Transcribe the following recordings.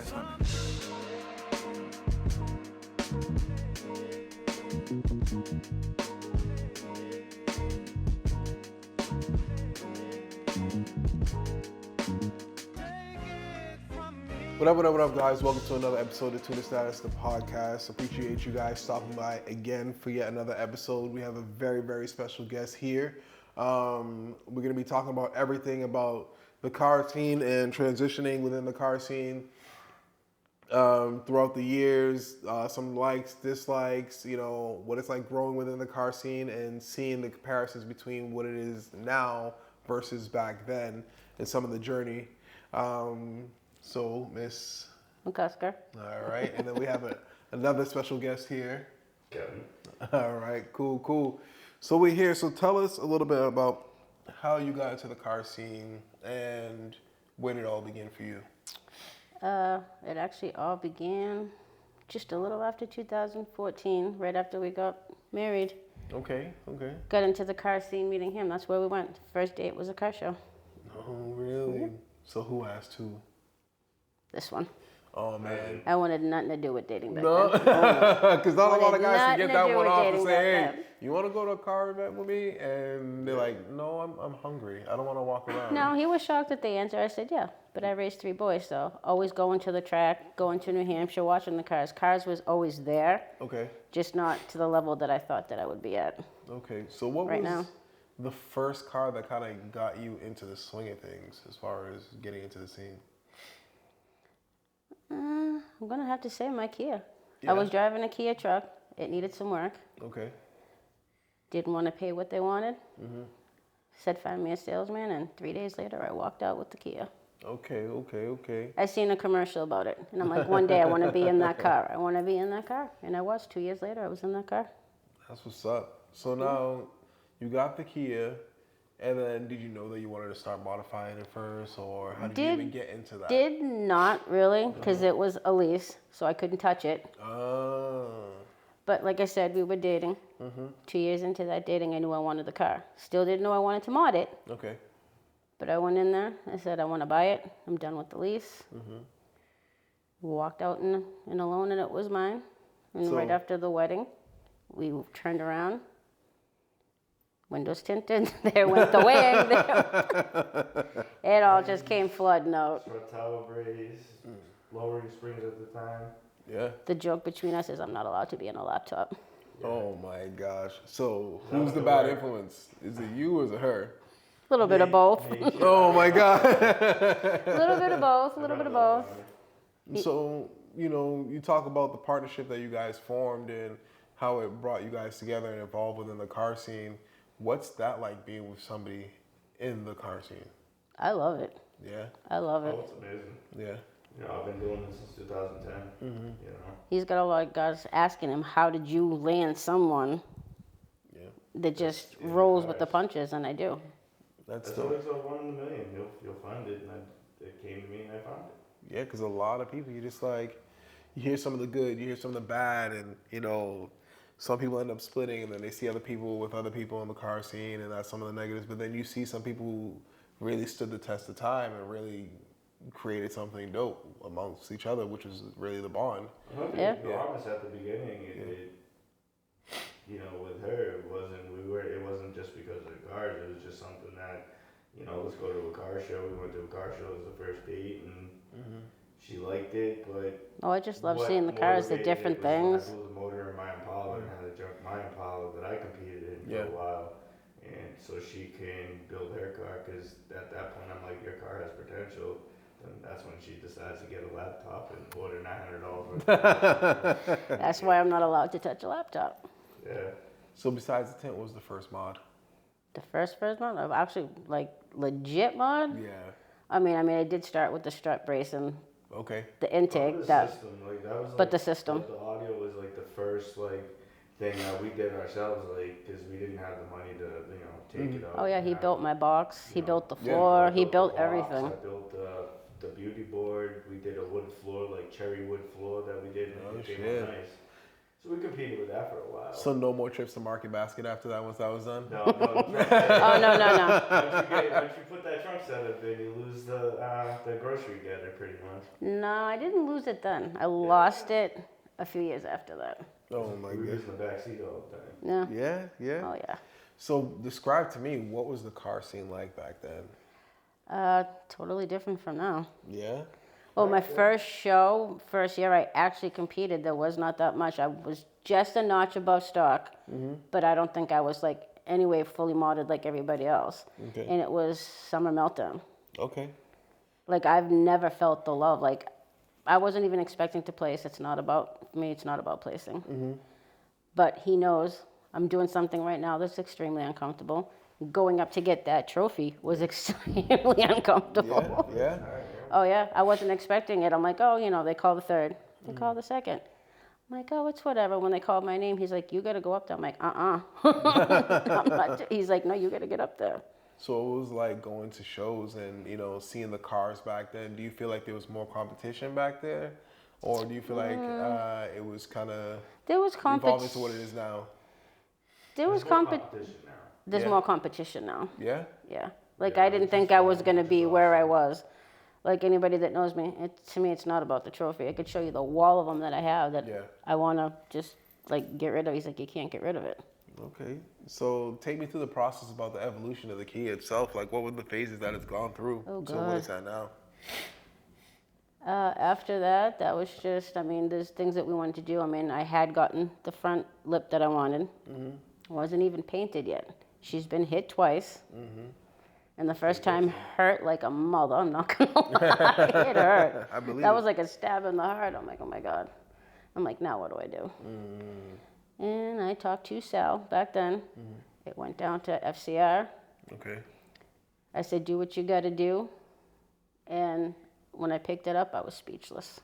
What up, guys? Welcome to another episode of Tuna Status, the podcast. Appreciate you guys stopping by again for yet another episode. We have a very, very special guest here. We're going to be talking about everything about the car scene and transitioning within the car scene throughout the years, some likes, dislikes, you know, what it's like growing within the car scene and seeing the comparisons between what it is now versus back then and some of the journey. So, Miss McCusker. All right, and then we have another special guest here. Kevin. All right, cool. So we're here. So tell us a little bit about how you got into the car scene and where did it all begin for you? It actually all began just a little after 2014, right after we got married. Okay. Got into the car scene meeting him. That's where we went. First date was a car show. Oh, really? Mm-hmm. So who asked who? This one. Oh, man. I wanted nothing to do with dating back then. Because not a lot of guys can get that one off and say, hey, you want to go to a car event with me? And they're like, no, I'm hungry. I don't want to walk around. No, he was shocked at the answer. I said, yeah, but I raised 3 boys, so always going to the track, going to New Hampshire, watching the cars. Cars was always there. Okay. Just not to the level that I thought that I would be at. Okay, so what was the first car that kind of got you into the swing of things as far as getting into the scene? I'm going to have to say my Kia. Yeah. I was driving a Kia truck. It needed some work. Okay. Didn't want to pay what they wanted. Mm-hmm. Said, find me a salesman, and 3 days later, I walked out with the Kia. Okay. I seen a commercial about it, and I'm like, one day I want to be in that car. I want to be in that car. And I was. 2 years later, I was in that car. That's what's up. So now you got the Kia. And then, did you know that you wanted to start modifying it first, or how did you even get into that? Did not really, because it was a lease, so I couldn't touch it. Oh. But like I said, we were dating. Mm-hmm. 2 years into that dating, I knew I wanted the car. Still didn't know I wanted to mod it. Okay. But I went in there. I said, I want to buy it. I'm done with the lease. Mm-hmm. Walked out in a loan, and it was mine. And right after the wedding, we turned around. Windows tinted, there went the wig. It all just came flooding out. Short tower braids, lowering springs at the time. Yeah. The joke between us is I'm not allowed to be in a laptop. Yeah. Oh my gosh. So who's the bad influence? Is it you or is it her? A little bit of both. Oh my God. A little bit of both. So, you know, you talk about the partnership that you guys formed and how it brought you guys together and evolved within the car scene. What's that like being with somebody in the car scene? I love it. Yeah? I love it. Oh, it's amazing. Yeah. You know, I've been doing this since 2010. Mm-hmm. You know. He's got a lot of guys asking him, how did you land someone that just rolls with the punches? And I do. That's always a 1 in a million. You'll find it. And it came to me and I found it. Yeah, because a lot of people, you just like, you hear some of the good, you hear some of the bad, and, you know, some people end up splitting, and then they see other people with other people in the car scene, and that's some of the negatives. But then you see some people who really stood the test of time and really created something dope amongst each other, which is really the bond. Yeah. To be honest, at the beginning, you know, with her, it wasn't just because of the cars. It was just something that, you know, let's go to a car show. We went to a car show as the first date, and she liked it, but I just love seeing the cars, the different things. It was a motor in my Impala, and had a junk my Impala that I competed in for a while, and so she can build her car, because at that point I'm like, your car has potential. And that's when she decides to get a laptop and order $900 worth. That's why I'm not allowed to touch a laptop. Yeah. So besides the tent, what was the first mod? The first mod? I've actually, like, legit mod? Yeah. I mean, I did start with the strut brace and the intake. System, like, that was but the system. The audio was like the first thing that we did ourselves, because we didn't have the money to, take it out. Oh yeah, he built my box. He built the floor. He built everything. I built the beauty board. We did a wood floor, like cherry wood floor that we did, and it came out nice. So we competed with that for a while. So no more trips to Market Basket after that once that was done? No. Oh, no. Once you put that trunk setup in, you lose the grocery getter pretty much. No, I didn't lose it then. I lost it a few years after that. Oh my We were goodness. using the back seat all the time. Yeah. Yeah. Oh, yeah. So describe to me, what was the car scene like back then? Totally different from now. Yeah. Well, my first year I actually competed, there was not that much. I was just a notch above stock, but I don't think I was like anyway fully modded like everybody else. Okay. And it was Summer Meltdown. Okay. Like I've never felt the love. Like I wasn't even expecting to place. It's not about me. It's not about placing. But he knows I'm doing something right now that's extremely uncomfortable. Going up to get that trophy was extremely uncomfortable. Yeah. Oh, yeah, I wasn't expecting it. I'm like, oh, they call the third. They call the second. I'm like, oh, it's whatever. When they called my name, he's like, you got to go up there. I'm like, I'm not. He's like, no, you got to get up there. So it was like going to shows and, seeing the cars back then. Do you feel like there was more competition back there? Or do you feel like it was kind of evolving to what it is now? There's competition now. There's more competition now. Yeah? Yeah. Like, I didn't think I was going to be where I was. Like, anybody that knows me, to me, it's not about the trophy. I could show you the wall of them that I have that I want to just, like, get rid of. He's like, you can't get rid of it. Okay. So take me through the process about the evolution of the key itself. Like, what were the phases that it's gone through? Oh, So what it's at now? After that was just, there's things that we wanted to do. I had gotten the front lip that I wanted. Wasn't even painted yet. She's been hit twice. And the first time hurt like a mother. I'm not going to lie. It hurt. I believe that was like a stab in the heart. I'm like, oh my God. I'm like, now what do I do? And I talked to Sal back then. It went down to FCR. Okay. I said, do what you got to do. And when I picked it up, I was speechless.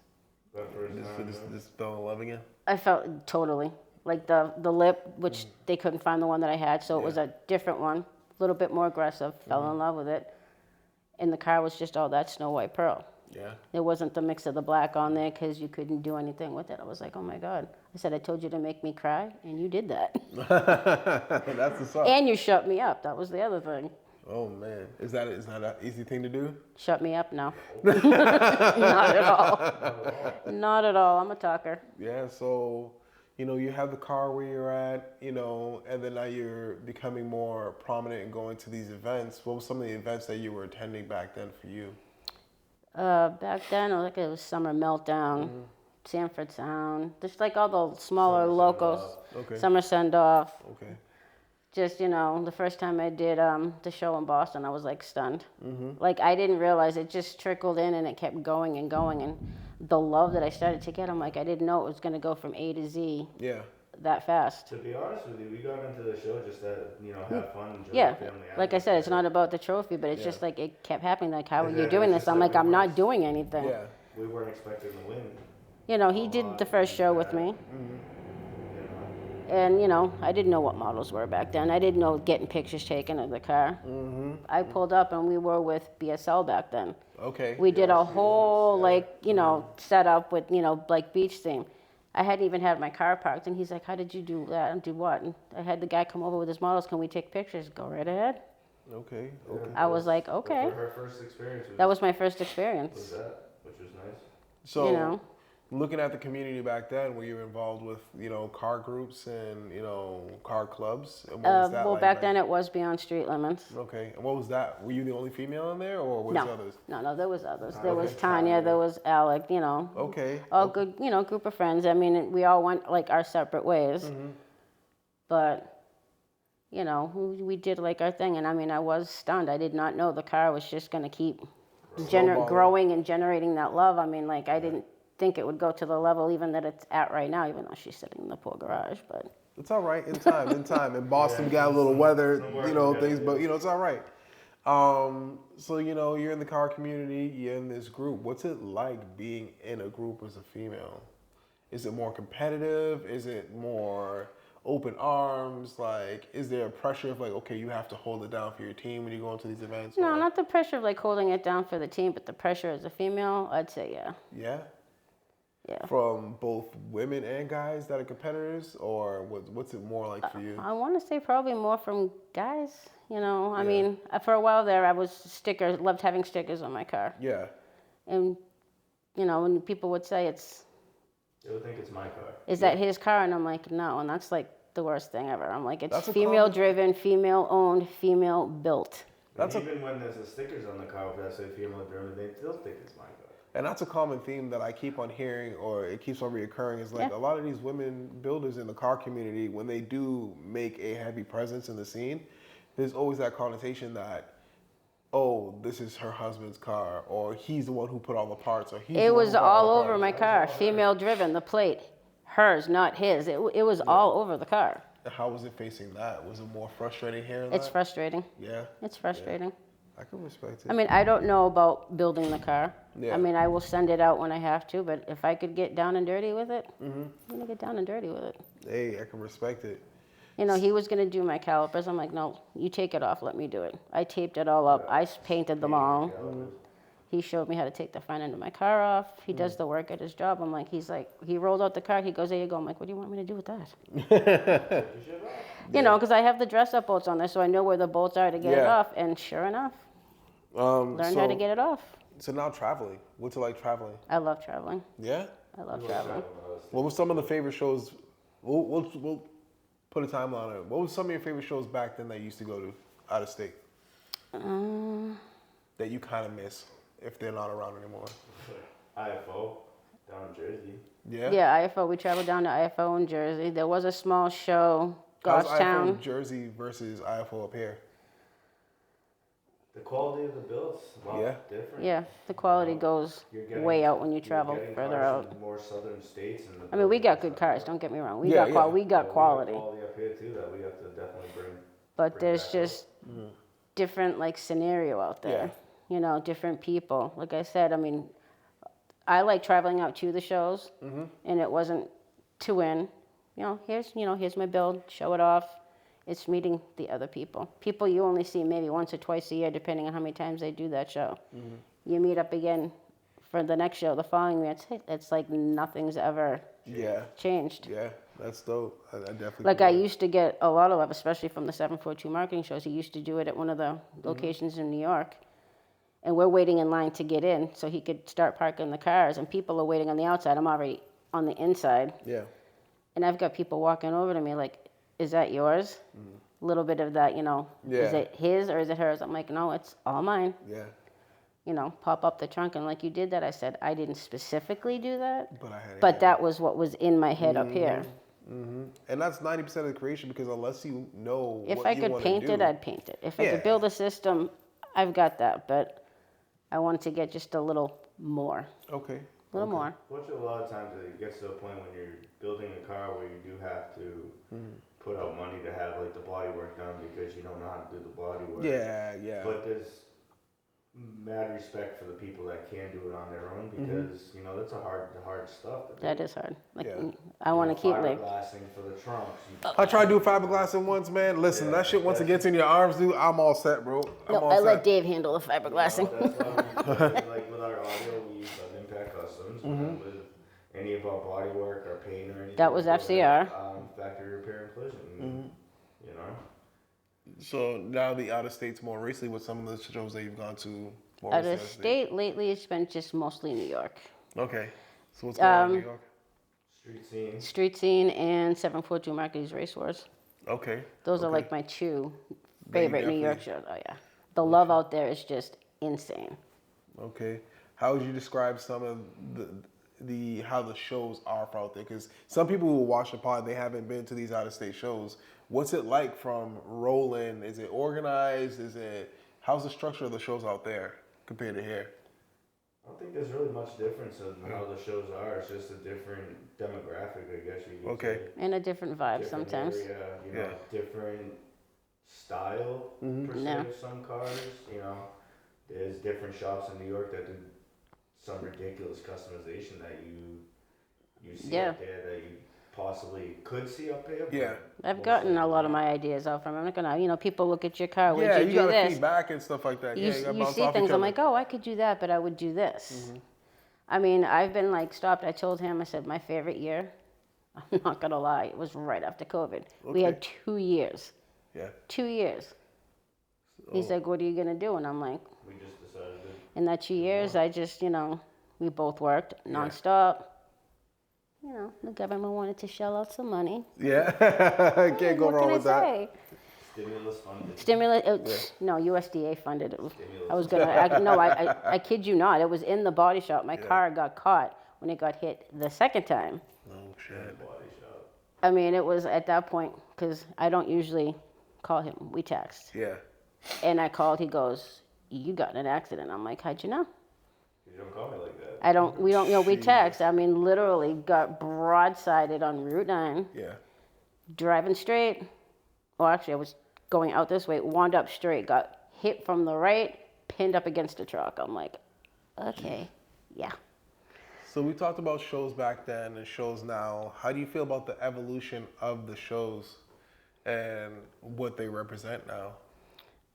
This fell in love again? I felt totally. Like the lip, which they couldn't find the one that I had. So it was a different one. A little bit more aggressive, fell in love with it. And the car was just all that Snow White Pearl. Yeah. There wasn't the mix of the black on there because you couldn't do anything with it. I was like, oh my God. I said, I told you to make me cry, and you did that. That's the song. And you shut me up. That was the other thing. Oh, man. Is that an easy thing to do? Shut me up now. Not at all. Not at all. I'm a talker. Yeah, so... you have the car where you're at, and then now you're becoming more prominent and going to these events. What were some of the events that you were attending back then for you? Back then, it was Summer Meltdown, Sanford Sound, just like all the smaller locals. Okay. Summer Send-Off. Okay. Just, the first time I did the show in Boston, I was like stunned. Like I didn't realize it just trickled in and it kept going and going. And the love that I started to get, I'm like, I didn't know it was going to go from A to Z that fast. To be honest with you, we got into the show just to, have fun, enjoy Yeah, the family. like I said, it's not about the trophy, but it's just like it kept happening. Like, how are you doing this? I'm like, I'm not doing anything. Yeah. We weren't expecting to win. He did the first show with me. And, I didn't know what models were back then. I didn't know getting pictures taken of the car. I pulled up and we were with BSL back then. Okay. We did a whole, setup with, like beach theme. I hadn't even had my car parked. And he's like, how did you do that and do what? And I had the guy come over with his models. Can we take pictures? Go right ahead. Okay. I was like, okay. Her first experience That was my first experience. was that, which was nice. So, looking at the community back then, were you involved with, car groups and, car clubs? And what was that like back then it was Beyond Street Limits. Okay. And what was that? Were you the only female in there or was there others? No, there was others. There was Tanya, there was Alec, Okay. all good, group of friends. We all went like our separate ways. But, we did like our thing. And I was stunned. I did not know the car was just going to keep growing and generating that love. I didn't think it would go to the level even that it's at right now, even though she's sitting in the poor garage. But it's all right in time. In Boston, we got a little weather, things, but it's all right. So you're in the car community, you're in this group. What's it like being in a group as a female? Is it more competitive? Is it more open arms? Like, is there a pressure of like, okay, you have to hold it down for your team when you go into these events? No, not the pressure of like holding it down for the team, but the pressure as a female, I'd say yeah. Yeah. Yeah. From both women and guys that are competitors, or what's it more like for you? I want to say probably more from guys. You know, I Yeah. mean, for a while there, I was loved having stickers on my car. Yeah. And, you know, when people would say They would think it's my car. is that his car? And I'm like, no. And that's like the worst thing ever. I'm like, it's That's a female common- driven, female owned, female built. And even when there's the stickers on the car that say female driven, they still think it's my car. And that's a common theme that I keep on hearing, or it keeps on reoccurring, is like Yeah. a lot of these women builders in the car community, when they do make a heavy presence in the scene, there's always that connotation that, oh, this is her husband's car, or he's the one who put all the parts, or he's the It one was who bought all the over parts. my car. Female driven, the plate. Hers, not his. It was all over the car. How was it facing that? Was it more frustrating hearing It's that? frustrating. Yeah. It's frustrating. I can respect it. I mean, I don't know about building the car. Yeah. I mean, I will send it out when I have to, but if I could get down and dirty with it, I'm going to get down and dirty with it. Hey, I can respect it. You know, he was going to do my calipers. I'm like, no, you take it off. Let me do it. I taped it all up. I painted them all. He showed me how to take the front end of my car off. He does the work at his job. I'm like, he rolled out the car. He goes, there you go. I'm like, what do you want me to do with that? You know, because I have the dress-up bolts on there, so I know where the bolts are to get it off. And sure enough, learned how to get it off. So now traveling. What's it like traveling? I love traveling. Yeah? I love traveling. What were some of the favorite shows? We'll put a timeline on it. What was some of your favorite shows back then that you used to go to out of state? That you kind of miss if they're not around anymore? IFO down in Jersey. Yeah? Yeah, IFO. We traveled down to IFO in Jersey. There was a small show, How's IFO Goffstown. Jersey versus IFO up here? The quality of the builds, different. Yeah, the quality goes way out when you travel You're getting further cars out. from more southern states. And I mean, we got good cars. Don't get me wrong. We got Yeah, we got quality. quality up here too that we have to definitely bring. But there's back just different like scenario out there. You know, different people. Like I said, I mean, I like traveling out to the shows, and it wasn't to win. You know, here's my build. Show it off. It's meeting the other people. People you only see maybe once or twice a year, depending on how many times they do that show. You meet up again for the next show the following year. It's like nothing's ever changed. Yeah, that's dope. I definitely. Like I used to get a lot of love, especially from the 742 marketing shows. He used to do it at one of the locations in New York. And we're waiting in line to get in so he could start parking the cars. And people are waiting on the outside. I'm already on the inside. Yeah. And I've got people walking over to me like, is that yours? A little bit of that, you know, is it his or is it hers? I'm like, no, it's all mine. Yeah. You know, pop up the trunk and like you did that. I said, I didn't specifically do that, But I had it. but that was what was in my head up here. And that's 90% of the creation, because unless you know If what I you could wanna paint do, it, I'd paint it. If I Yeah. could build a system, I've got that. But I wanted to get just a little more. Okay. A little more. Fortunately, a lot of times it gets to a point when you're building a car where you do have to put out money to have like the body work done because you don't know how to do the body work. Yeah, yeah. But there's mad respect for the people that can do it on their own because you know that's the hard stuff. To do. That is hard. Like Yeah. I want to keep like fiberglassing for the trunks. I tried to do fiberglassing once, man. Listen, that shit, once it gets in your arms, dude, I'm all set, bro. I'm no. all I set. let Dave handle the fiberglassing. That's why we, like with our audio, we use Impact Customs. And with any of our body work or paint or anything. That was FCR. Factory repair and collision. You know. So now the out of states more recently, with some of the shows that you've gone to more Out of recently? state lately, it's been just mostly New York. Okay. So what's going on in New York? Street scene and 742 Marketing's Race Wars. Okay. Those are Okay. like my two That you favorite New York definitely- shows. Oh yeah, the love out there is just insane. Okay. How would you describe some of the how the shows are out there? Because some people who watch the pod, they haven't been to these out of state shows. What's it like from rolling? Is it organized? How's the structure of the shows out there compared to here? I don't think there's really much difference in how the shows are. It's just a different demographic, I guess you could Okay. say. And a different vibe Different sometimes. area, you know, different style per se Yeah. of some cars. You know, there's different shops in New York that do some ridiculous customization that you see Yeah. up there that you possibly could see up there. but Yeah. I've most gotten a likely lot of not. my ideas out from. I'm not gonna, people look at your car. Would Yeah, you you do gotta this? feedback and stuff like that. You, gotta you bounce see off things. each I'm other. like, oh, I could do that, but I would do this. I mean, I've been like stopped. I told him, I said, my favorite year, I'm not going to lie, it was right after COVID. We had 2 years. Yeah. 2 years. He's like, what are you going to do? And I'm like, We just decided to. in that 2 years, I just, we both worked nonstop. The government wanted to shell out some money. Yeah. Can't go wrong with that. Say? Stimulus funded. No, USDA funded it. I was going to, I kid you not. It was in the body shop. My car got caught when it got hit the second time. Oh, shit. Body shop. I mean, it was at that point, because I don't usually call him. We text. Yeah. And I called. He goes, you got in an accident. I'm like, how'd you know? You don't call me like that. We don't, we text. I mean, literally got broadsided on Route 9. Yeah. Driving straight. Well, actually, I was going out this way, wound up straight, got hit from the right, pinned up against a truck. I'm like, okay, yeah. So we talked about shows back then and shows now. How do you feel about the evolution of the shows and what they represent now?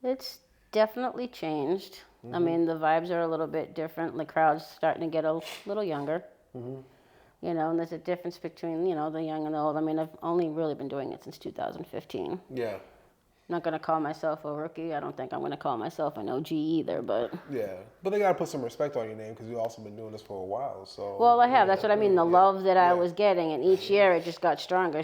It's definitely changed. I mean, the vibes are a little bit different. The crowd's starting to get a little younger. And there's a difference between, the young and the old. I mean, I've only really been doing it since 2015. Yeah. Not going to call myself a rookie. I don't think I'm going to call myself an OG either, but... Yeah. But they got to put some respect on your name because you've also been doing this for a while, so... Well, I have. That's what I mean. The love that I was getting, and each year it just got stronger,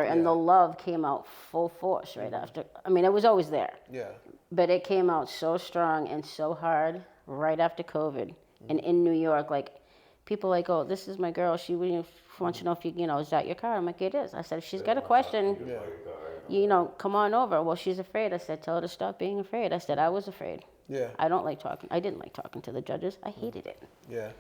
and the love came out full force right after. I mean, it was always there. Yeah. But it came out so strong and so hard right after COVID. And in New York, like, people like, oh, this is my girl. She wants to know if is that your car? I'm like, it is. I said, if she's got a question, come on over. Well, she's afraid. I said, tell her to stop being afraid. I said, I was afraid. Yeah. I didn't like talking to the judges. I hated it. Yeah.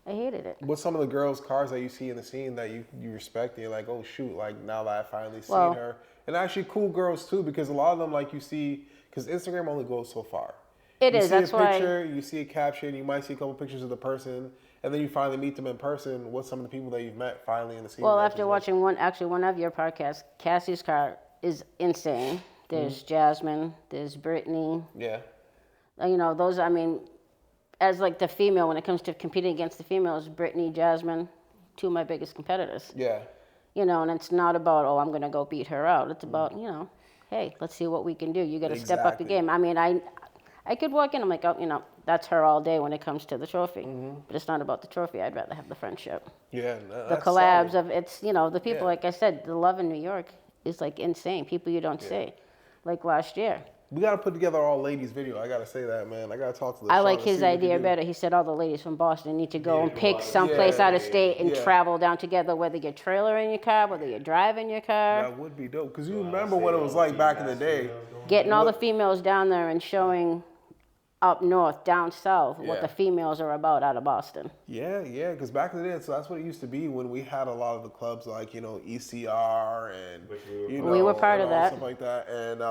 I hated it. What's some of the girls' cars that you see in the scene that you respect and you're like, oh, shoot, like, now that I finally seen her. And actually cool girls, too, because a lot of them, like, you see, because Instagram only goes so far. It is, that's why. You see a picture, you see a caption, you might see a couple pictures of the person, and then you finally meet them in person. What's some of the people that you've met finally in the scene? Well, after watching one of your podcasts, Cassie's car is insane. There's Jasmine, there's Brittany. Yeah. Those, I mean, as like the female, when it comes to competing against the females, Brittany, Jasmine, two of my biggest competitors. Yeah. And it's not about, oh, I'm going to go beat her out. It's about, hey, let's see what we can do. You got to step up the game. I mean, I could walk in, I'm like, oh, that's her all day when it comes to the trophy. But it's not about the trophy. I'd rather have the friendship. Yeah. The collabs of it's, the people, like I said, the love in New York is like insane. People you don't see. Like last year. We got to put together all ladies video. I got to say that, man. I got to talk to the I like his idea better. He said all the ladies from Boston need to go and pick someplace out of state and travel down together, whether you're trailer in your car, whether you're driving your car. That would be dope. Because you remember what it was like back in the day. Getting all the females down there and showing up north, down south, what the females are about out of Boston. Yeah, because back in the day, so that's what it used to be when we had a lot of the clubs like, ECR and, we were part of that. Stuff like that. And,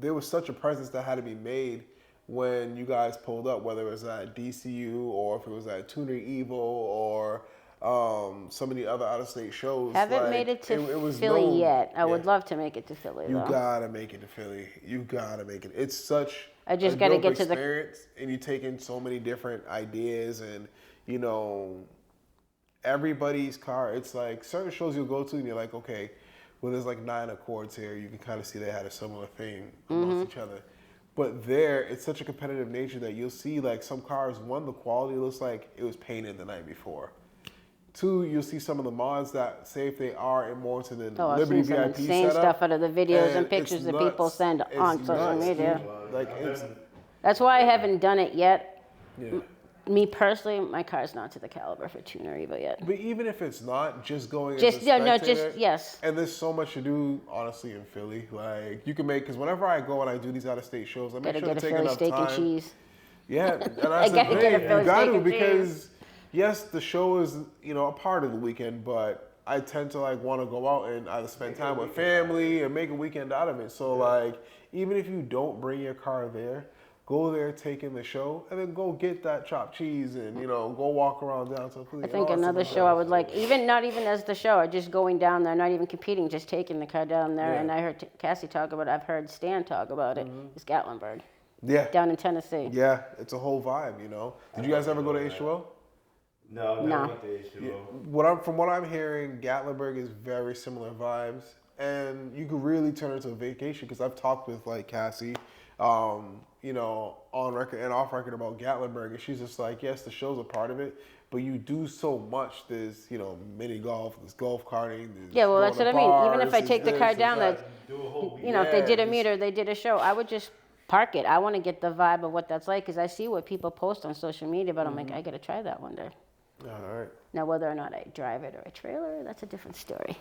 there was such a presence that had to be made when you guys pulled up, whether it was at DCU or if it was at Tuner Evil or some of the other out-of-state shows. Haven't made it to Philly yet. I would love to make it to Philly, though. You gotta make it to Philly. You gotta make it. It's such I just gotta get to the experience, and you take in so many different ideas, and everybody's car. It's like certain shows you'll go to, and you're like, okay, well, there's like 9 Accords here. You can kind of see they had a similar theme amongst each other. But there, it's such a competitive nature that you'll see like some cars. One, the quality looks like it was painted the night before. 2, you'll see some of the mods that say if they are more into the Liberty VIP setup. Insane stuff out of the videos and pictures that people send on social media. That's why I haven't done it yet. Yeah. Me personally, my car's not to the caliber for Tuner Evo yet. But even if it's not, just going yes. And there's so much to do, honestly, in Philly. Like you can make, because whenever I go and I do these out-of-state shows, I make sure to take enough time. Gotta get a Philly steak and cheese. Yeah, and that's the thing. You got to, because yes, the show is a part of the weekend, but I tend to want to go out and either spend time with family or make a weekend out of it. So even if you don't bring your car there, go there, take in the show, and then go get that chopped cheese and, go walk around downtown Philly. I think another show I would like, not even as the show, just going down there, not even competing, just taking the car down there. Yeah. And I heard Cassie talk about it, I've heard Stan talk about it, is Gatlinburg. Yeah. down in Tennessee. Yeah, it's a whole vibe, you know. Did you guys ever go to H2O? No, No. never went to H2O. Yeah. From what I'm hearing, Gatlinburg is very similar vibes, and you could really turn it into a vacation. Because I've talked with like Cassie, you know, on record and off record about Gatlinburg, and she's just like, yes, the show's a part of it, but you do so much. There's, you know, mini golf, there's golf karting. There's Yeah, well, going that's to what I mean. Even bars, if I there's take the this, car there's down, that. that Do a whole week. you know, if they did a just- meet or they did a show, I would just park it. I want to get the vibe of what that's like because I see what people post on social media, but I'm like, I got to try that one day. All right. Now, whether or not I drive it or I trailer, that's a different story.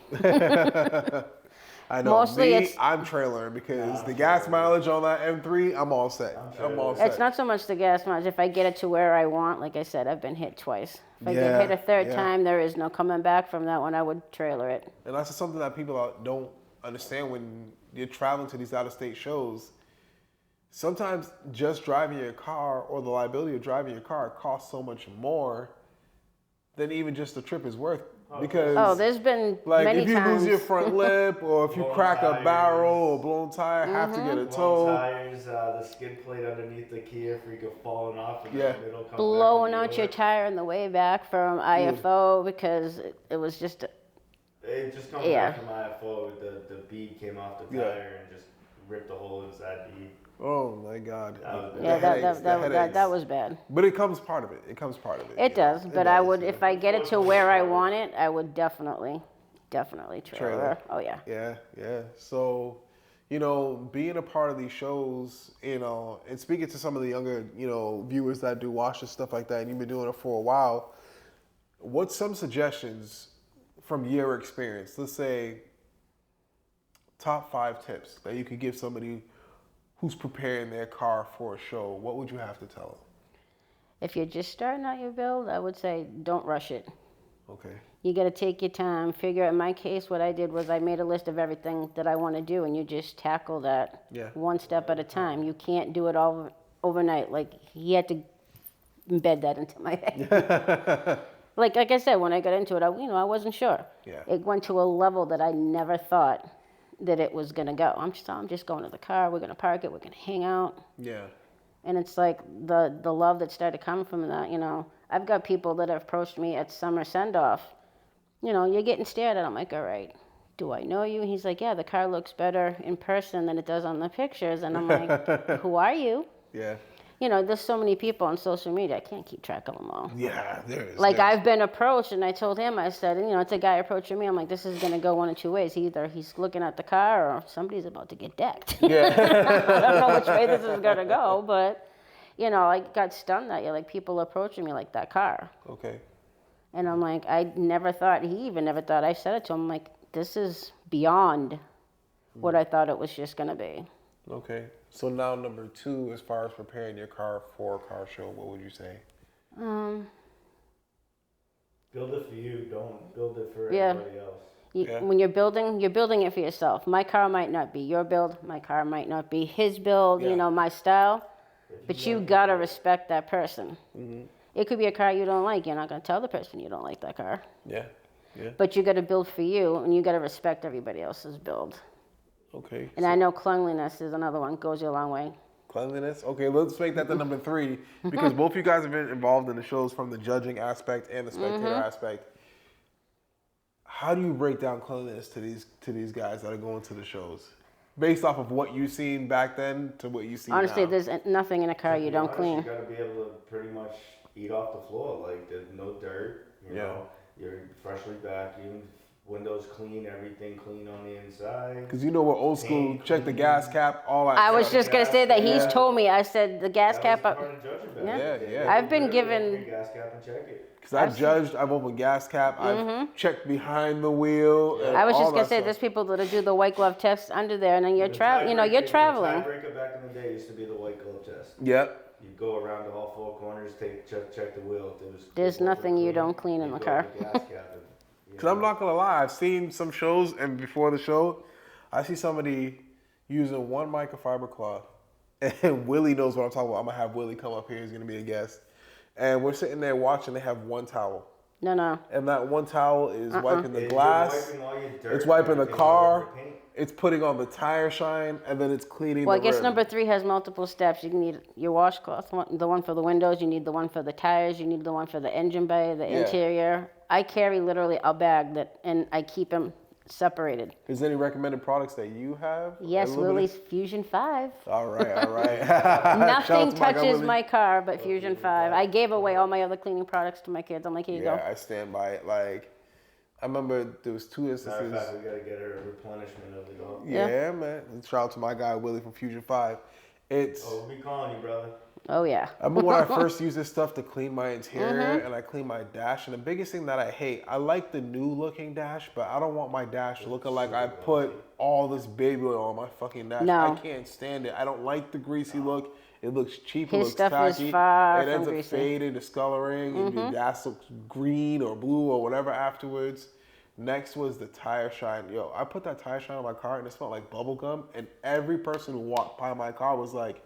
I know. Mostly Me, it's- I'm trailering because the gas mileage on that M3, I'm all set. I'm all set. It's not so much the gas mileage. If I get it to where I want, like I said, I've been hit twice. If I get hit a third time, there is no coming back from that one. I would trailer it. And that's something that people don't understand when you're traveling to these out-of-state shows. Sometimes just driving your car or the liability of driving your car costs so much more than even just the trip is worth. Because Oh, there's been like many if you times. lose your front lip or if you Blown crack a tires. barrel or blown tire, have to get a Blown tow. tires, the skid plate underneath the Kia freaking falling off in Yeah. the middle. Come Blowing back out and your tire on the way back from IFO because it was just It just comes Yeah. back from IFO. The bead came off the Yeah. tire and just ripped a hole inside the. Oh my God. The yeah, headaches, the that headaches. was bad. But it comes part of it. It comes part of it. It you know. does, It but I does, would yeah. if I get it to where I want it, I would definitely trailer. Trailer. Oh yeah. Yeah, yeah. So, you know, being a part of these shows, you know, and speaking to some of the younger, you know, viewers that do watch and stuff like that, and you've been doing it for a while, what's some suggestions from your experience? Let's say top 5 tips that you could give somebody who's preparing their car for a show. What would you have to tell them? If you're just starting out your build, I would say don't rush it. Okay. You got to take your time, figure out. In my case, what I did was I made a list of everything that I want to do, and you just tackle that one step at a time. You can't do it all overnight. Like, he had to embed that into my head. like I said, when I got into it, I wasn't sure. Yeah. It went to a level that I never thought that it was going to go. I'm just going to the car. We're going to park it. We're going to hang out. Yeah. And it's like the love that started coming from that, you know. I've got people that have approached me at summer send-off. You know, you're getting stared at. I'm like, all right, do I know you? And he's like, yeah, the car looks better in person than it does on the pictures. And I'm like, who are you? Yeah. You know, there's so many people on social media. I can't keep track of them all. Yeah, there is. Like, there is. I've been approached, and I told him, I said, you know, it's a guy approaching me. I'm like, this is going to go one of two ways. Either he's looking at the car or somebody's about to get decked. Yeah. I don't know which way this is going to go, but, you know, I got stunned that, like, people approaching me like that car. Okay. And I'm like, I never thought, he even never thought, I said it to him, like, this is beyond what I thought it was just going to be. Okay. So now number 2, as far as preparing your car for a car show, what would you say? Build it for you. Don't build it for Yeah. everybody else. Yeah. When you're building it for yourself. My car might not be your build. My car might not be his build, Yeah. you know, my style. But you got to respect that person. It could be a car you don't like. You're not going to tell the person you don't like that car. Yeah. Yeah. But you got to build for you, and you got to respect everybody else's build. Okay. And I know cleanliness is another one, goes you a long way. Cleanliness. Okay, let's make that the number 3 because both you guys have been involved in the shows from the judging aspect and the spectator aspect. How do you break down cleanliness to these guys that are going to the shows, based off of what you've seen back then to what you see Honestly, now? there's nothing in a car To you be don't honest, clean. You gotta be able to pretty much eat off the floor. Like there's no dirt. You Yeah. know, you're freshly vacuumed, windows clean, everything clean on the inside. Because you know we're old school. Check the gas cap, all that. I was stuff. just going to say that he's Yeah. told me, I said, the gas That cap was up. part of judging back Yeah. in the Yeah, day. yeah. They I've been literally given- open your gas cap and check it. Because I've judged, I've opened gas cap, I've checked behind the wheel. and I was all just going that to say, stuff. there's people that do the white glove test under there, and then you're traveling, you know, you're traveling. The tiebreaker back in the day used to be the white glove test. Yep. You'd go around to all 4 corners, check the wheel. If there was There's nothing you don't clean in you'd the go car. to the gas cap and, you Because I'm know, not going to lie, I've seen some shows, and before the show, I see somebody using one microfiber cloth. And Willie knows what I'm talking about. I'm going to have Willie come up here. He's going to be a guest. And we're sitting there watching. They have one towel. No. And that one towel is wiping the It's glass. wiping all your dirt, It's wiping the everything all car. over the paint. It's putting on the tire shine, and then it's cleaning Well, I the guess rim. number 3 has multiple steps. You need your washcloth, the one for the windows. You need the one for the tires. You need the one for the engine bay, the interior. I carry literally a bag and I keep them separated. Is there any recommended products that you have? Yes, Lily's Fusion 5. All right. Nothing touches my car but Fusion 5. I gave away all my other cleaning products to my kids. I'm like, here you go. Yeah, I stand by it. Like, I remember there was 2 instances. Matter of fact, we gotta get her a replenishment of it all. Yeah, man. Shout out to my guy Willie from Fusion 5. It's. Oh, we'll be calling you, brother. Oh, yeah. I remember when I first used this stuff to clean my interior and I clean my dash. And the biggest thing that I hate, I like the new looking dash, but I don't want my dash looking like I put all this baby oil on my fucking dash. No. I can't stand it. I don't like the greasy look. It looks cheap. His it looks stuff tacky. is far It from ends up greasy. fading, discoloring, and your dash looks green or blue or whatever afterwards. Next was the tire shine. Yo, I put that tire shine on my car and it smelled like bubble gum. And every person who walked by my car was like,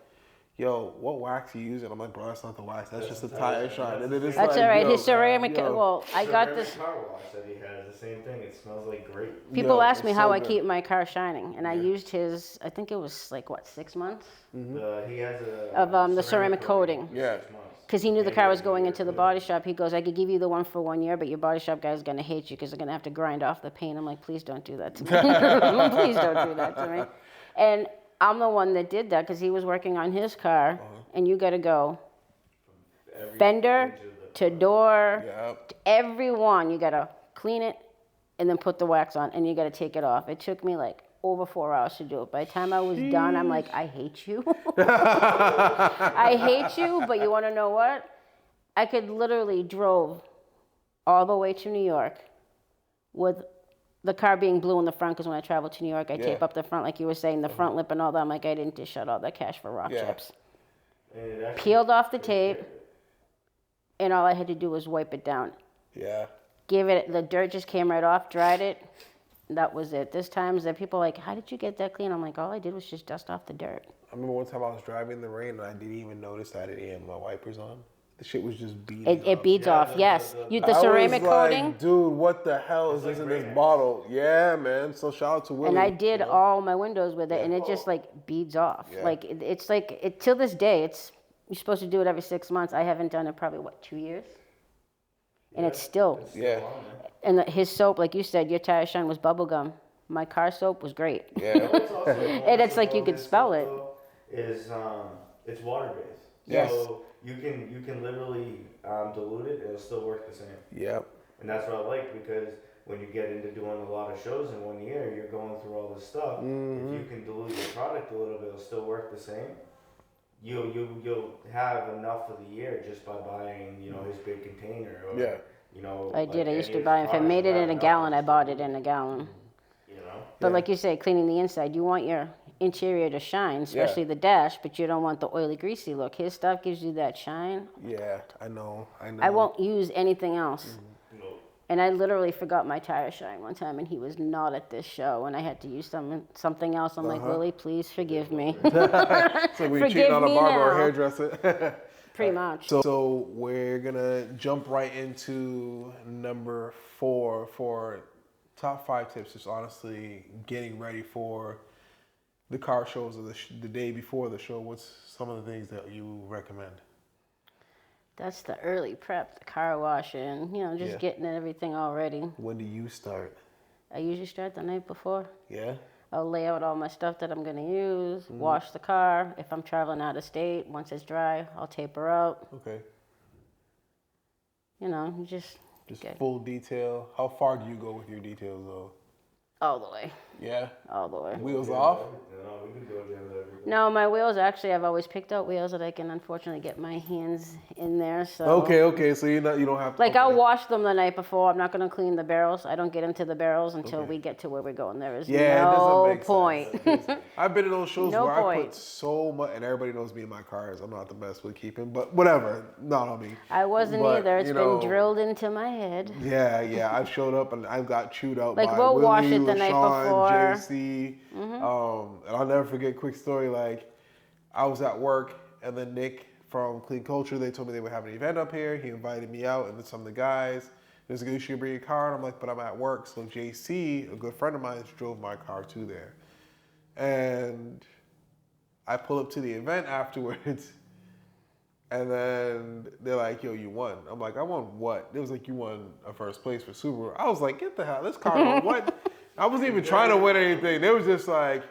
yo, what wax are you using? I'm like, bro, that's not the wax. That's just the tire shine. And then it's That's like, all right. yo, His ceramic. yo. Well, I got Ceramic this. car wash that he has, the same thing. It smells like grape. People Yo, ask me it's how so I good. keep my car shining, and I used his. I think it was like 6 months, He has of the ceramic coating. Yeah. Because he knew the car was going into the body shop. He goes, I could give you the one for 1 year, but your body shop guy's going to hate you because they're going to have to grind off the paint. I'm like, please don't do that to me. Please don't do that to me. And I'm the one that did that because he was working on his car, and you got to go fender to door, Yep. to everyone. You got to clean it and then put the wax on, and you got to take it off. It took me like over 4 hours to do it. By the time I was done, I'm like, I hate you. I hate you, but you want to know what? I could literally drove all the way to New York with the car being blue in the front, because when I travel to New York, I tape up the front, like you were saying, the front lip and all that. I'm like, I didn't dish out all that cash for rock chips. Peeled off the tape, and all I had to do was wipe it down. Yeah. Give it, the dirt just came right off, dried it. That was it. There's times that people are like, how did you get that clean? I'm like, all I did was just dust off the dirt. I remember one time I was driving in the rain and I didn't even notice that I didn't have my wipers on. The shit was just beading It up. beads off, yes. The I ceramic was like, coating. dude, what the hell is this in this bottle? Yeah, man. So shout out to Willie. And I did all my windows with it, and it just like beads off. Yeah. Like it's like it till this day. You're supposed to do it every 6 months. I haven't done it probably 2 years, and it's still. Yeah. And his soap, like you said, your tire shine was bubble gum. My car soap was great. Yeah. And it's like you could smell it. Is it's water based. Yes. So you can literally dilute it, it'll still work the same. Yep. And that's what I like, because when you get into doing a lot of shows in 1 year, you're going through all this stuff. If you can dilute your product a little bit, it'll still work the same. You'll have enough for the year just by buying, his big container. Or, Yeah. I did. I used to buy. If I made it in a gallon, I bought it in a gallon. But like you say, cleaning the inside, you want your interior to shine, especially the dash, but you don't want the oily, greasy look. His stuff gives you that shine. Yeah, I know. I won't use anything else. And I literally forgot my tire shine one time, and he was not at this show, and I had to use something else. I'm like, Willie, please forgive me. So we cheating on a me barber or now. hairdresser. Pretty much. So we're gonna jump right into number 4 for top 5 tips. Just honestly getting ready for the car shows of the day before the show. What's some of the things that you recommend? That's the early prep, the car washing, just getting everything all ready. When do you start? I usually start the night before. Yeah? I'll lay out all my stuff that I'm going to use, wash the car. If I'm traveling out of state, once it's dry, I'll taper out. Okay. Just full detail. How far do you go with your details though? all the way. Yeah? All the way. Wheels off? We can do it. No, my wheels, actually, I've always picked out wheels that I can unfortunately get my hands in there. So Okay. So you don't have to. Like, I'll wash them the night before. I'm not going to clean the barrels. I don't get into the barrels until we get to where we're going. There is Yeah, it doesn't no make point. sense. I've been in those shows No where I point. put so much, and everybody knows me in my cars. I'm not the best with keeping, but whatever. Not on me. I wasn't But, either. It's you been know, drilled into my head. Yeah. I've showed up and I've got chewed out Like, by we'll Willie, wash it the night LaShawn, before. JC. And I'll never forget a quick story. Like, I was at work and then Nick from Clean Culture, they told me they would have an event up here. He invited me out and then some of the guys. There's a good, you should bring your car. And I'm like, but I'm at work. So JC, a good friend of mine, drove my car to there. And I pull up to the event afterwards. And then they're like, yo, you won. I'm like, I won what? It was like, you won a first place for Subaru. I was like, get the hell, this car won what? I wasn't even trying to win anything. They was just like,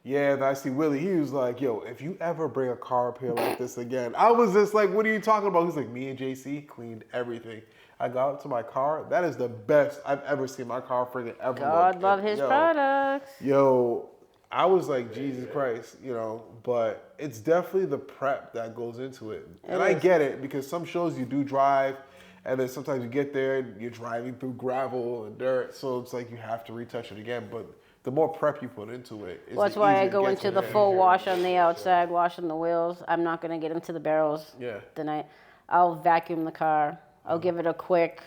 yeah, and I see Willie. He was like, yo, if you ever bring a car up here like this again. I was just like, what are you talking about? He's like, me and JC cleaned everything. I got up to my car. That is the best I've ever seen my car friggin' ever God look. love his products. Yo, I was like, Jesus Christ, you know, but it's definitely the prep that goes into it. And I get it, because some shows you do drive, and then sometimes you get there and you're driving through gravel and dirt, so it's like you have to retouch it again. But the more prep you put into it, Well, that's why I go into the full wash on the outside, washing the wheels. I'm not going to get into the barrels tonight. I'll vacuum the car. I'll give it a quick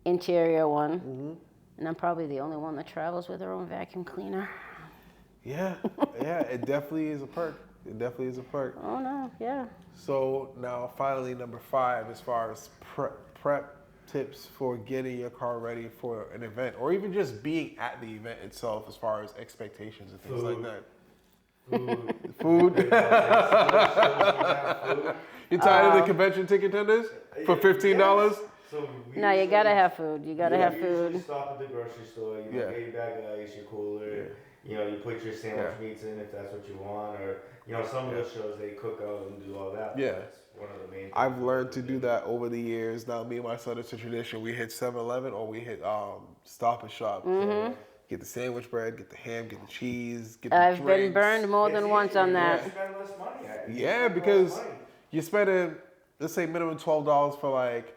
interior one. And I'm probably the only one that travels with her own vacuum cleaner. Yeah, it definitely is a perk. It definitely is a perk. Oh, no, yeah. So now, finally, number 5, as far as prep tips for getting your car ready for an event, or even just being at the event itself, as far as expectations and things like that. Food. You tired of the convention ticket tenders for $15? So no, you gotta have food. You gotta have food. You stop at the grocery store. You get your bag of ice, your cooler. You know, you put your sandwich meats in if that's what you want, or you know, some of the shows they cook out and do all that. Yeah, that's one of the main things. I've learned to do that over the years. Now, me and my son, it's a tradition. We hit 7-Eleven or we hit Stop and Shop. Get the sandwich bread, get the ham, get the cheese, get the I've drinks. been burned more than once on that. You spend less money. Yeah, because you're spending, let's say, minimum $12 for like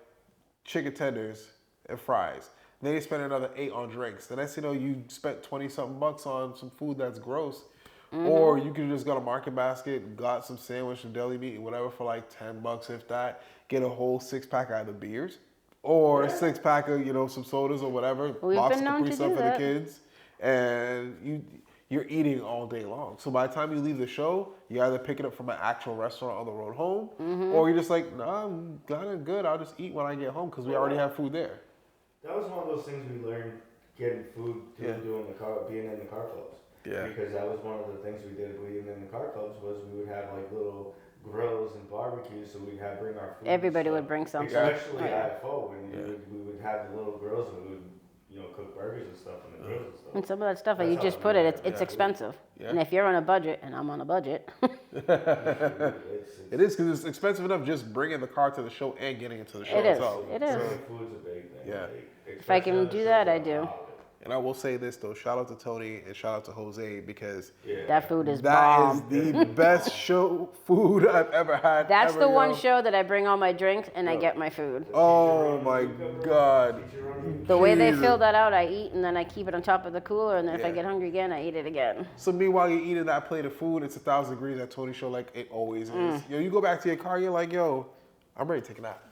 chicken tenders and fries. Then you spend another $8 on drinks. The next thing you know, you spent 20-something bucks on some food that's gross. Or you could just go to Market Basket, got some sandwich and deli meat and whatever for like $10, if that. Get a whole 6-pack either beers or a 6-pack of, you know, some sodas or whatever. We've Box been of known Capri to Sun do for that. the kids. And you're eating all day long. So by the time you leave the show, you either pick it up from an actual restaurant on the road home, or you're just like, nah, I'm kind of good. I'll just eat when I get home because we already have food there. That was one of those things we learned getting food doing the car, being in the car clubs. Yeah. Because that was one of the things we did being in the car clubs was we would have like little grills and barbecues, so we'd bring our food. Everybody would bring something. Especially at FO, when we would have the little grills and we would, you know, cook burgers and stuff in the grills and stuff. And some of that stuff, like you That's just how put we it, did it's expensive. Yeah. And if you're on a budget, and I'm on a budget, It is, because it's expensive enough just bringing the car to the show and getting into the show It is. itself. It is. Food's a big thing. Yeah. Like, if I can do that, I do. And I will say this though, shout out to Tony and shout out to Jose, because That food is that bomb. is the best show food I've ever had. That's ever, the one yo. show that I bring all my drinks and I get my food. Oh my God. The way they Jesus. fill that out, I eat and then I keep it on top of the cooler, and then if I Yeah. get hungry again, I eat it again. So meanwhile you're eating that plate of food, it's 1,000 degrees at Tony's show like it always is. Yo, you go back to your car, you're like, yo, I'm ready to take a nap.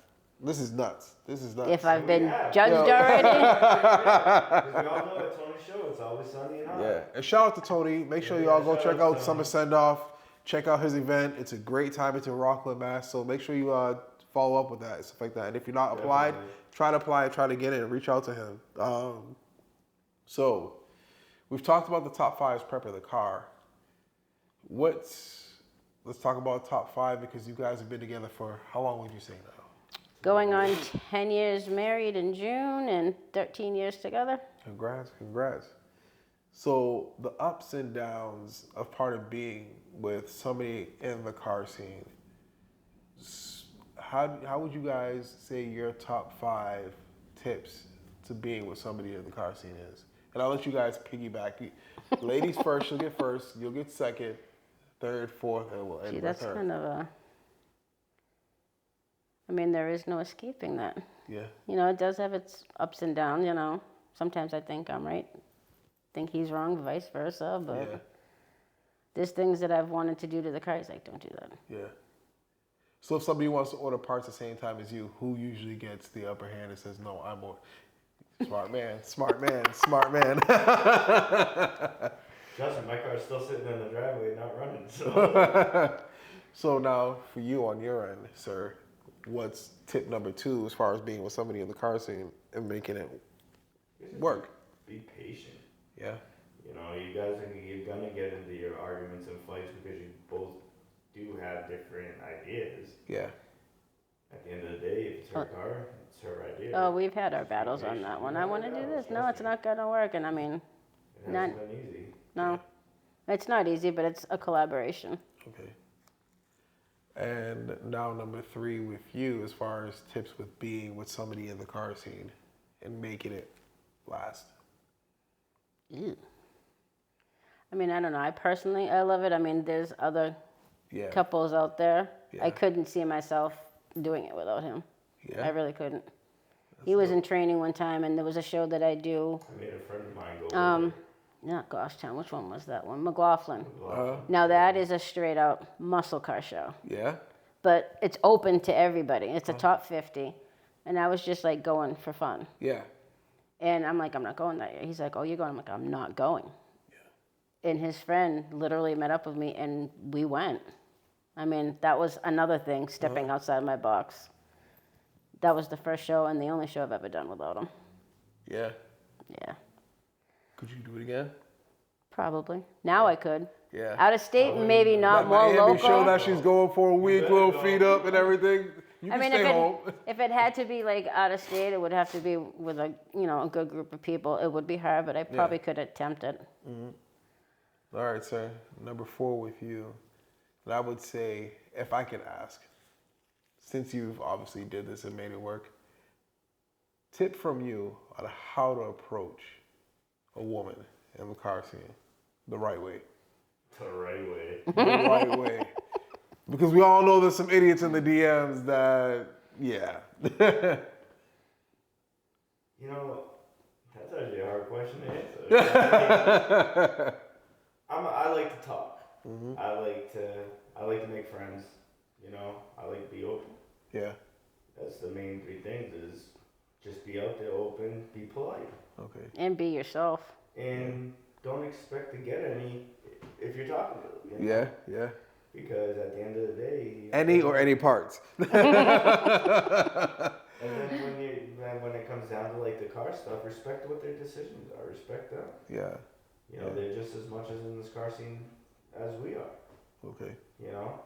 This is nuts. This is nuts. If I've been judged already, Because we all know at Tony's show, it's always sunny and hot. Yeah, and shout out to Tony. Make sure y'all go check out Summer Send Off. Check out his event. It's a great time. It's in Rockland, Mass. So make sure you follow up with that and stuff like that. And if you're not applied, try to apply and try to get in. Reach out to him. So we've talked about the top 5's prep of the car. Let's talk about top 5, because you guys have been together for how long would you say now? going on 10 years married in June and 13 years together. Congrats. So the ups and downs of part of being with somebody in the car scene, how would you guys say your top 5 tips to being with somebody in the car scene is? And I'll let you guys piggyback. Ladies first, she'll get first, you'll get second, third, fourth, and we'll end with That's her. kind of a... I mean, there is no escaping that. Yeah. You know, it does have its ups and downs, you know. Sometimes I think I'm right, think he's wrong, vice versa, but there's things that I've wanted to do to the car. He's like, don't do that. Yeah. So if somebody wants to order parts at the same time as you, who usually gets the upper hand and says, no, I'm more smart man. Trust me, my car's still sitting in the driveway, not running. So, So now, for you on your end, sir, what's tip number 2 as far as being with somebody in the car scene and making it work? Be patient. Yeah. You know, you're gonna get into your arguments and fights because you both do have different ideas. Yeah. At the end of the day, if it's her car, it's her idea. Oh, we've had our battles on that one. I want to do this. No, it's not going to work. And I mean, It hasn't been easy. no, it's not easy, but it's a collaboration. Okay. And now number 3 with you, as far as tips with being with somebody in the car scene and making it last. Ew. I mean, I don't know. I love it. I mean, there's other couples out there. Yeah. I couldn't see myself doing it without him. Yeah. I really couldn't. He was in training one time, and there was a show that I do. I made a friend of mine go over Not Goshtown. Which one was that one? McLaughlin. there. Now that is a straight out muscle car show, Yeah. but it's open to everybody. It's a top 50, and I was just like going for fun. Yeah. And I'm like, I'm not going that year. He's like, oh, you're going. I'm like, I'm not going. Yeah. And his friend literally met up with me, and we went. I mean, that was another thing, stepping outside my box. That was the first show and the only show I've ever done without him. Yeah. Yeah, Could you do it again? probably. Now I could. Yeah. Out of state, maybe not. That More Miami local. show that she's going for a week, little feet up and everything. You can stay home. if it had to be like out of state, it would have to be with a a good group of people. It would be hard, but I probably could attempt it. All right, sir. Number 4 with you. And I would say, if I could ask, since you've obviously did this and made it work, tip from you on how to approach a woman in the car scene the right way. The right way. The right way. Because we all know there's some idiots in the DMs that, yeah. You know, that's actually a hard question to answer. I like to talk. I like to make friends. You know, I like to be open. Yeah. That's the main 3 things: is just be out there, open, be polite, Okay. And be yourself. and don't expect to get any if you're talking to them. You know? Yeah, yeah. Because at the end of the day, Any parts. And then when it comes down to like the car stuff, respect what their decisions are. Respect them. Yeah. You know, they're just as much as in this car scene as we are. Okay. You know,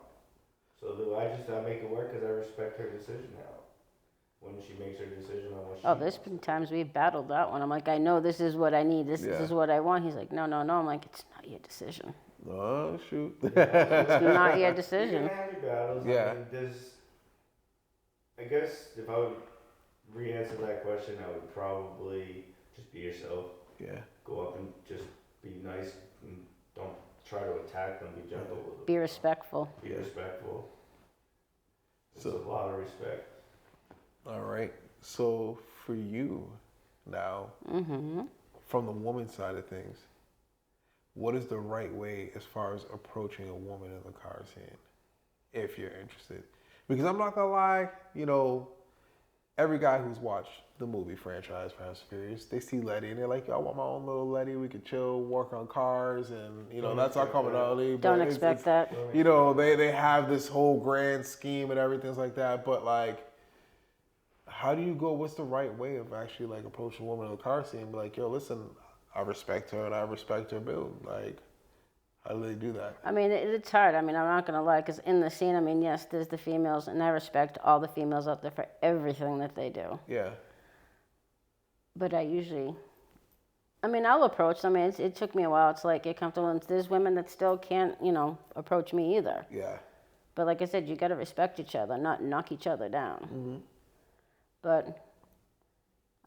so I make it work because I respect her decision now. When she makes her decision on what she Oh, there's wants. been times we've battled that one. I'm like, I know this is what I need. This is what I want. He's like, no. I'm like, it's not your decision. Oh, shoot. It's not your You're decision. gonna have your battles. Yeah. I mean, I guess if I would re-answer that question, I would probably just be yourself. Yeah. Go up and just be nice and don't try to attack them. Be gentle with them. Be respectful. Be respectful. It's So- a lot of respect. All right. So for you now, from the woman side of things, what is the right way as far as approaching a woman in the car scene, if you're interested? Because I'm not gonna lie, every guy who's watched the movie franchise Fast and Furious, they see Letty and they're like, yo, I want my own little Letty. We could chill, work on cars, and that's our commonality. Don't expect that. They have this whole grand scheme and everything's like that, but like, how do you go? What's the right way of actually like approaching a woman in the car scene and be like, yo, listen, I respect her and I respect her build. Like, how do they do that? I mean, it's hard. I mean, I'm not going to lie, because in the scene, I mean, yes, there's the females, and I respect all the females out there for everything that they do. Yeah. But I'll approach them. I mean, it took me a while to like get comfortable, and there's women that still can't, approach me either. Yeah. But like I said, you got to respect each other, not knock each other down. But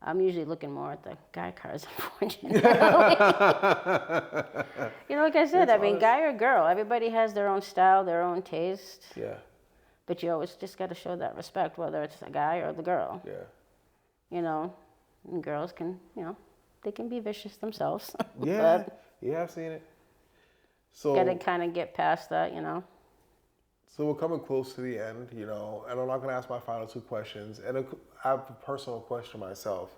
I'm usually looking more at the guy cars, unfortunately. Like I said, guy or girl, everybody has their own style, their own taste. Yeah. But you always just got to show that respect, whether it's the guy or the girl. Yeah. And girls can, they can be vicious themselves. Yeah. Yeah, I've seen it. So Got to kind of get past that, So we're coming close to the end, and I'm not going to ask my final 2 questions. And I have a personal question myself,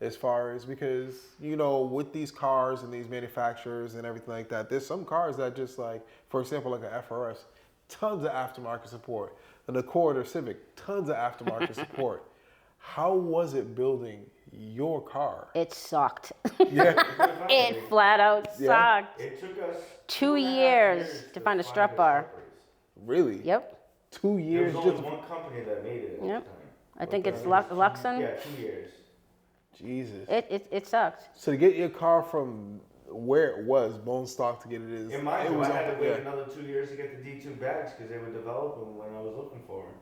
as far as, because, with these cars and these manufacturers and everything like that, there's some cars that just like, for example, like an FRS, tons of aftermarket support. an Accord or Civic, tons of aftermarket support. How was it building your car? It sucked. Yeah. It flat out sucked. It took us 2 years to find a strut bar. Really? Yep. 2 years. There was only one company that made it at Yep. the time. I think it's Luxon. Yeah, 2 years. Jesus. It sucked. So to get your car from where it was, bone stock, to get it is. In mind it you, was I had to wait yeah. another 2 years to get the D2 bags because they were developing when I was looking for them.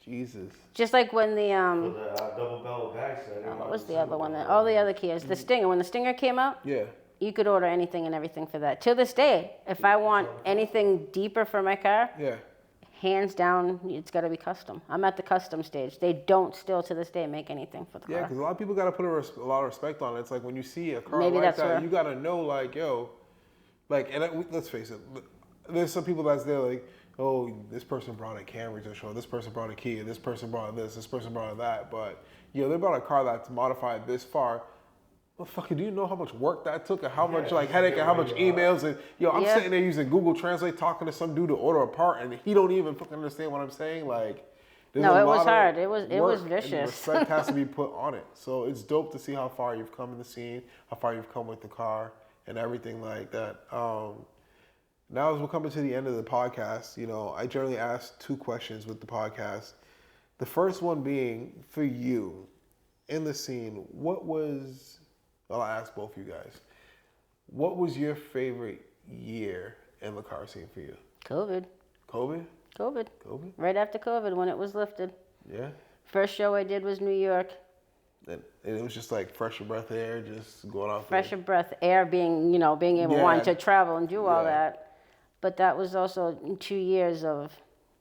Jesus. Just like when the For the double barrel bags. what was the other one? All the other Kias. The Stinger. When the Stinger came out, Yeah. you could order anything and everything for that. To this day, if I want anything deeper for my car, Yeah. hands down, it's got to be custom. I'm at the custom stage. They don't still to this day make anything for the Yeah, car. because a lot of people got to put a lot of respect on it. It's like when you see a car Maybe like that's that, where- you got to know, like, yo, like, and let's face it, there's some people that's there, like, oh, this person brought a Camry to the show, this person brought a Kia, this person brought this person brought that, but, you know, they brought a car that's modified this far. Well, fucking, do you know how much work that took and how much, like, headache and how much emails? And, yo, I'm Yeah. sitting there using Google Translate talking to some dude to order a part, and he don't even fucking understand what I'm saying, like. There's No, a it was lot of hard. It was work vicious. and respect has to be put on it. So it's dope to see how far you've come in the scene, how far you've come with the car, and everything like that. Now, as we're coming to the end of the podcast, you know, I generally ask 2 questions with the podcast. The first one being, for you, in the scene, what was, well, I'll ask both of you guys, what was your favorite year in the car scene for you? COVID. COVID? COVID. COVID? Right after COVID when it was lifted. Yeah. First show I did was New York. And it was just like fresh breath of air, just going off. Fresh of breath, air being, you know, being able Yeah. to travel and do all Yeah. that. But that was also 2 years of,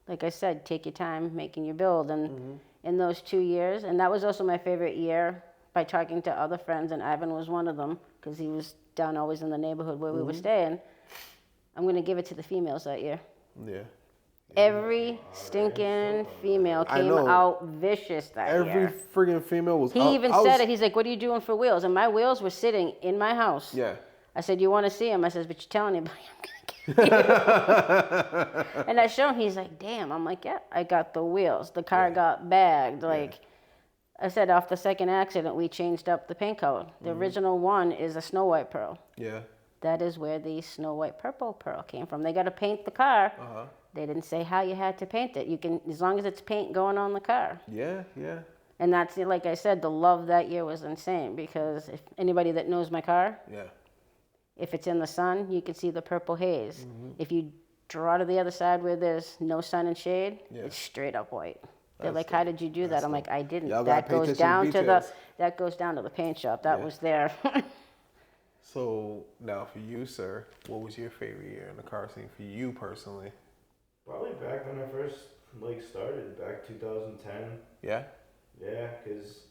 like I said, take your time making your build. And in those 2 years, and that was also my favorite year by talking to other friends, and Ivan was one of them because he was down always in the neighborhood where we were staying. I'm going to give it to the females that year. Yeah. Every stinking female I came know. out vicious that Every year. friggin' female was. He even said it. He's like, "What are you doing for wheels?" And my wheels were sitting in my house. Yeah. I said, "You want to see him?" I said, "But you're telling anybody I'm gonna get you." And I showed him. He's like, "Damn." I'm like, "Yeah, I got the wheels. The car got bagged." Like I said, off the second accident, we changed up the paint color. The original one is a snow white pearl. Yeah. That is where the snow white purple pearl came from. They got to paint the car. They didn't say how you had to paint it. You can, as long as it's paint going on the car. Yeah. Yeah. And that's, like I said, the love that year was insane because if anybody that knows my car, Yeah. if it's in the sun, you can see the purple haze. If you draw to the other side where there's no sun and shade, it's straight up white. They're like, "How did you do that?" I'm like, "I didn't. Y'all gotta That pay goes attention down to to the details. that goes down to the paint shop. That was there." So now for you, sir, what was your favorite year in the car scene for you personally? Probably back when I first started, back 2010. Yeah. Yeah, because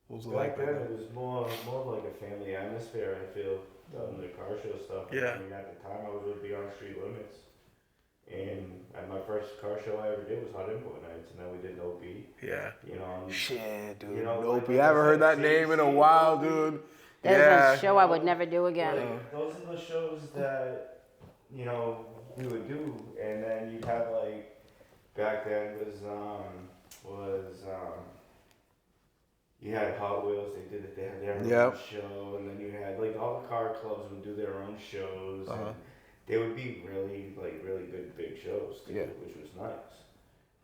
What was it back like then back it was more like a family atmosphere. I feel than the car show stuff. Yeah. I mean, at the time I was with Beyond Street Limits, and at my first car show I ever did was Hot Import Nights, and then we did No B. Yeah. You know. And, Shit, dude. You know, Nope. like I haven't I heard that said, name in a CC, while, Nope. dude. There's a show I would never do again. Like, those are the shows that, you know, we would do, and then you'd have like, back then you had Hot Wheels, they had their own show, and then you had like all the car clubs would do their own shows, and they would be really good big shows too, which was nice.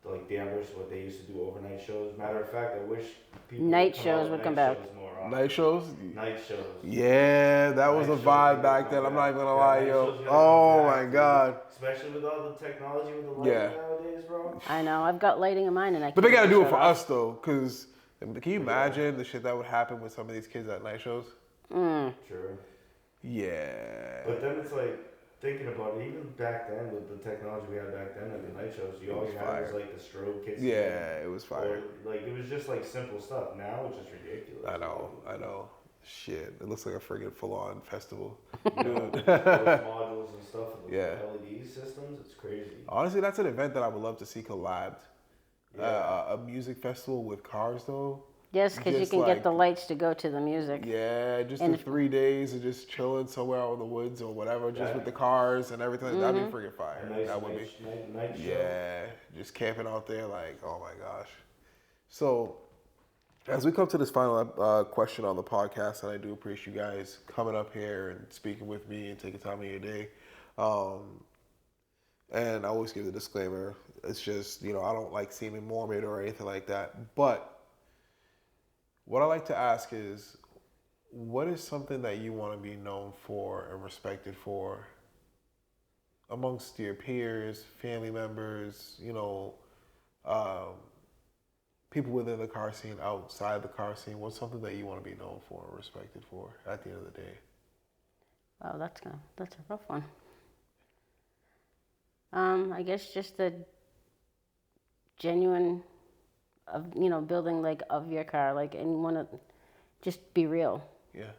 Like Danvers, what they used to do overnight shows. Matter of fact, I wish people Night would come shows out would night come back. shows more often. Night shows? Night shows. Yeah, that was a Night shows vibe would back come then. I'm not back. even gonna Yeah, lie, night yo. shows gotta Oh come my back, dude. god. Especially with all the technology with the lighting nowadays, bro. I know. I've got lighting in mine, and I. But they can't gotta do it shut for off. us though, cause can you imagine the shit that would happen with some of these kids at night shows? Mm. True. Yeah. But then it's like, thinking about it, even back then with the technology we had back then at the night shows, all you had was like the strobe kits. Yeah, it was fire. Or, like, it was just like simple stuff. Now it's just ridiculous. I know. Shit, it looks like a friggin' full-on festival. You know, those modules and stuff with the Yeah. LED systems, it's crazy. Honestly, that's an event that I would love to see collabed. Yeah. A music festival with cars, though. Yes, because you can get the lights to go to the music. Yeah, just the 3 days of just chilling somewhere out in the woods or whatever, just with the cars and everything. That'd be freaking fire. Nice That would be. Night show. Yeah, just camping out there, like, oh my gosh. So, as we come to this final question on the podcast, and I do appreciate you guys coming up here and speaking with me and taking time of your day. And I always give the disclaimer, it's just, I don't like seeming morbid or anything like that. But what I like to ask is, what is something that you want to be known for and respected for amongst your peers, family members, people within the car scene, outside the car scene? What's something that you want to be known for and respected for at the end of the day? Wow, that's a rough one. I guess just the genuine of building like of your car, like, and want to just be real. Yeah.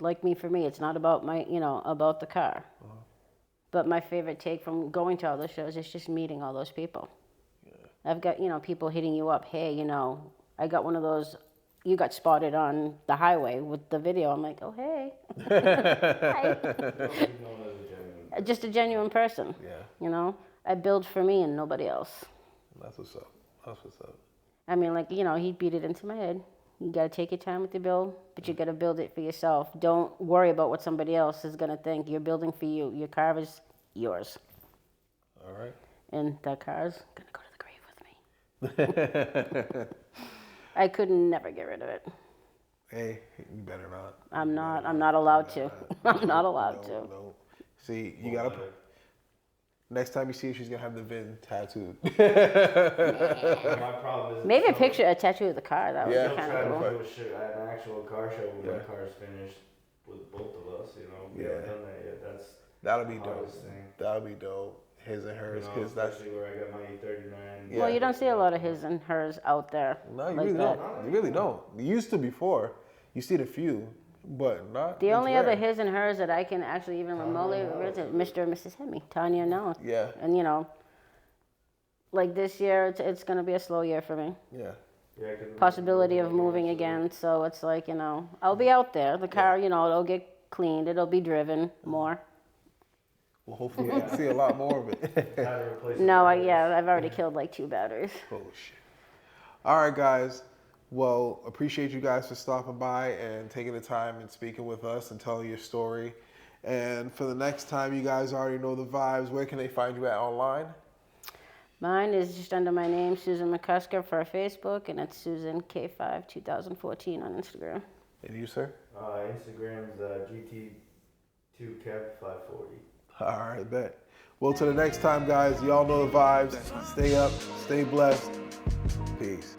Like for me, it's not about my about the car. But my favorite take from going to all those shows is just meeting all those people. Yeah. I've got people hitting you up. Hey, I got one of those. You got spotted on the highway with the video. I'm like, oh hey. Hi. Just a genuine person. Yeah. I build for me and nobody else. That's what's up. That's what's up. I mean, like, he beat it into my head. You got to take your time with the build, but you got to build it for yourself. Don't worry about what somebody else is going to think. You're building for you. Your car is yours. All right. And that car's going to go to the grave with me. I could never get rid of it. Hey, you better not. I'm not allowed to. I'm not allowed to. No. See, you got to... Next time you see her, she's going to have the VIN tattooed. My problem is... Maybe a tattoo of the car. That would be kind of cool. Do an actual car show when my car's finished with both of us, We haven't done that yet. That'll be dope. That'll be dope. His and hers, because that's where I got my E39. Yeah. Well, you don't see a lot of his and hers out there. No, you really don't. You really don't. You used to before. You see a few, but not. The only other his and hers that I can actually even remotely visit, Mr. and Mrs. Hemi, Tanya knows. Yeah. And like this year, it's going to be a slow year for me. Yeah. Possibility of moving again, so it's like I'll be out there. The car, it'll get cleaned, it'll be driven more. Well, hopefully we'll see a lot more of it. No, I've already killed like 2 batteries. Oh shit! All right, guys. Well, appreciate you guys for stopping by and taking the time and speaking with us and telling your story. And for the next time, you guys already know the vibes. Where can they find you at online? Mine is just under my name, Susan McCusker, for Facebook, and it's Susan K5 2014 on Instagram. And you, sir? Instagram's GT2Kev540. All right, bet. Well, till the next time, guys, y'all know the vibes. Stay up, stay blessed. Peace.